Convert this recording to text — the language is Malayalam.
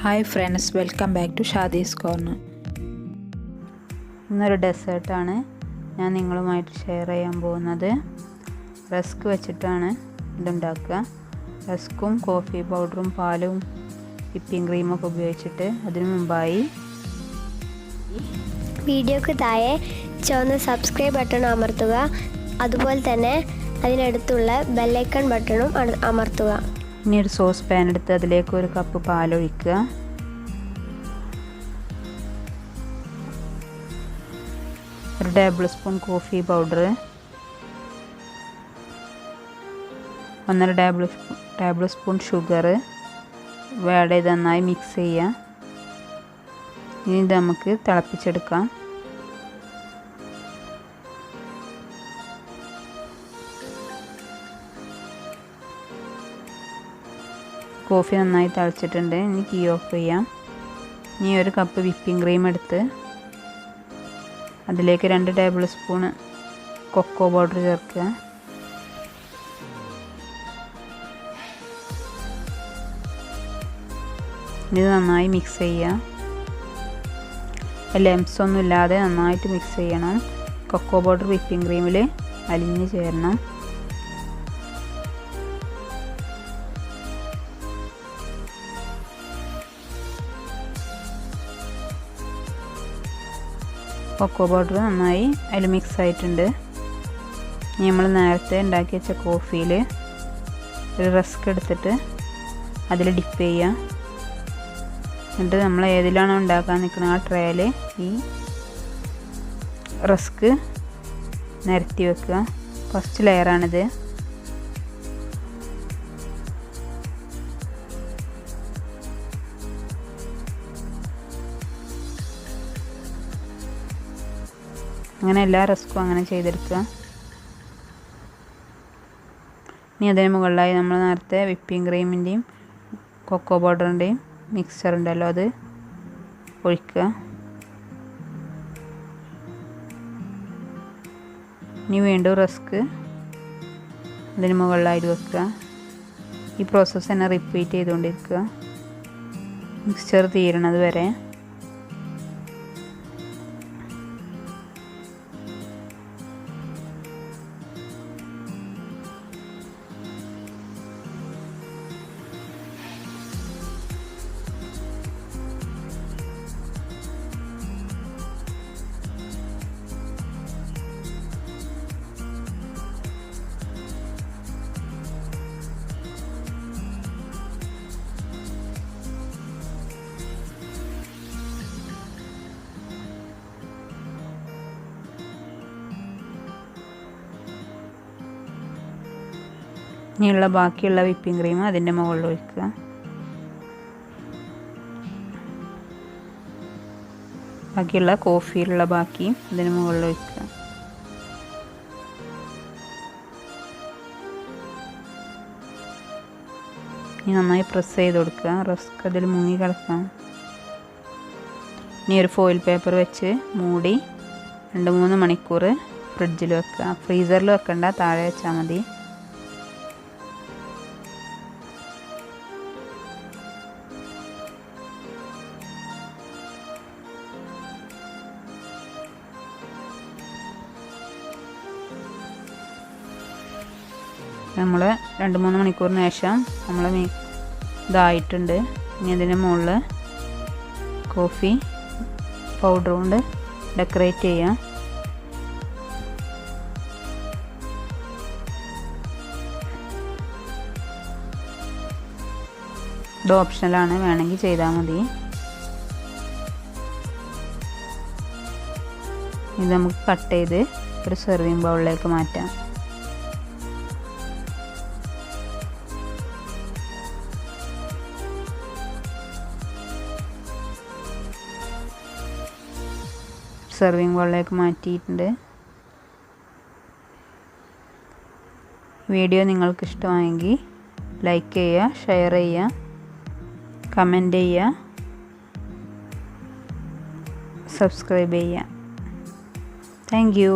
Hi friends, welcome back to Shadi's corner. ഇന്നൊരു ഡെസേർട്ടാണ് ഞാൻ നിങ്ങളുമായിട്ട് ഷെയർ ചെയ്യാൻ പോകുന്നത്. റസ്ക് വെച്ചിട്ടാണ് ഇതുണ്ടാക്കുക. റസ്ക്കും കോഫി പൗഡറും പാലും വിപ്പിംഗ് ക്രീമൊക്കെ ഉപയോഗിച്ചിട്ട്. അതിനു മുമ്പായി വീഡിയോക്ക് താഴെ ചുവന്ന സബ്സ്ക്രൈബ് ബട്ടൺ അമർത്തുക. അതുപോലെ തന്നെ അതിനടുത്തുള്ള ബെല്ലൈക്കൺ ബട്ടണും അമർത്തുക. ഇനി ഒരു സോസ് പാൻ എടുത്ത് അതിലേക്ക് 1 കപ്പ് പാലൊഴിക്കുക. ഒരു table spoon coffee powder, 1.5 table spoon sugar add ചെയ്ത് നന്നായി മിക്സ് ചെയ്യുക. ഇനി ഇത് നമുക്ക് തിളപ്പിച്ചെടുക്കാം. കോഫി നന്നായി തിളച്ചിട്ടുണ്ട്. ഇനി തീ ഓഫ് ചെയ്യാം. ഇനി 1 കപ്പ് വിപ്പിംഗ് ക്രീം എടുത്ത് അതിലേക്ക് 2 ടേബിൾ സ്പൂൺ കൊക്കോ പൗഡർ ചേർക്കുക. ഇത് നന്നായി മിക്സ് ചെയ്യുക. ലംസ് ഒന്നും ഇല്ലാതെ നന്നായിട്ട് മിക്സ് ചെയ്യണം. കൊക്കോ പൗഡർ വിപ്പിംഗ് ക്രീമിൽ അലിഞ്ഞ് ചേരണം. കൊക്കോ പൗഡർ നന്നായി അതിൽ മിക്സ് ആയിട്ടുണ്ട്. ഇനി നമ്മൾ നേരത്തെ ഉണ്ടാക്കി വെച്ച കോഫിയിൽ ഒരു റസ്ക് എടുത്തിട്ട് അതിൽ ഡിപ്പ് ചെയ്യുക. എന്നിട്ട് നമ്മൾ ഏതിലാണോ ഉണ്ടാക്കാൻ നിൽക്കുന്നത് ആ ട്രേയിൽ ഈ റസ്ക് നിരത്തി വെക്കുക. ഫസ്റ്റ് ലെയറാണിത്. അങ്ങനെ എല്ലാ റസ്ക്കും അങ്ങനെ ചെയ്തെടുക്കുക. ഇനി അതിന് മുകളിലായി നമ്മൾ നേരത്തെ വിപ്പിംഗ് ക്രീമിൻ്റെയും കൊക്കോ പൗഡറിൻ്റെയും മിക്സ്ചർ ഉണ്ടല്ലോ അത് ഒഴിക്കുക. ഇനി വീണ്ടും റസ്ക് അതിന് മുകളിലായിട്ട് വെക്കുക. ഈ പ്രോസസ്സ് തന്നെ റിപ്പീറ്റ് ചെയ്തുകൊണ്ടിരിക്കുക മിക്സ്ചർ തീരണത് വരെ. ഇനിയുള്ള ബാക്കിയുള്ള വിപ്പിംഗ് ക്രീം അതിൻ്റെ മുകളിൽ ഒഴിക്കുക. ബാക്കിയുള്ള കോഫിയിലുള്ള ബാക്കി അതിന് മുകളിൽ ഒഴിക്കുക. ഇനി നന്നായി പ്രസ് ചെയ്ത് കൊടുക്കുക. റസ്ക് അതിൽ മുങ്ങി കിടക്കാം. ഇനി ഒരു ഫോയിൽ പേപ്പർ വെച്ച് മൂടി 2-3 മണിക്കൂർ ഫ്രിഡ്ജിൽ വെക്കുക. ഫ്രീസറിൽ വെക്കണ്ട, താഴെ വെച്ചാൽ മതി. നമ്മൾ 2-3 മണിക്കൂറിന് ശേഷം നമ്മൾ ഇതായിട്ടുണ്ട്. ഇനി അതിന് മുകളിൽ കോഫി പൗഡർ കൊണ്ട് ഡെക്കറേറ്റ് ചെയ്യാം. ഇത് ഓപ്ഷണലാണ്, വേണമെങ്കിൽ ചെയ്താൽ മതി. ഇത് നമുക്ക് കട്ട് ചെയ്ത് ഒരു സെർവിങ് ബൗളിലേക്ക് മാറ്റാം. സെർവിങ് ബൗളിലേക്ക് മാറ്റിയിട്ടുണ്ട്. വീഡിയോ നിങ്ങൾക്ക് ഇഷ്ടമായെങ്കിൽ ലൈക്ക് ചെയ്യുക, ഷെയർ ചെയ്യുക, കമൻറ്റ് ചെയ്യുക, സബ്സ്ക്രൈബ് ചെയ്യുക. Thank you.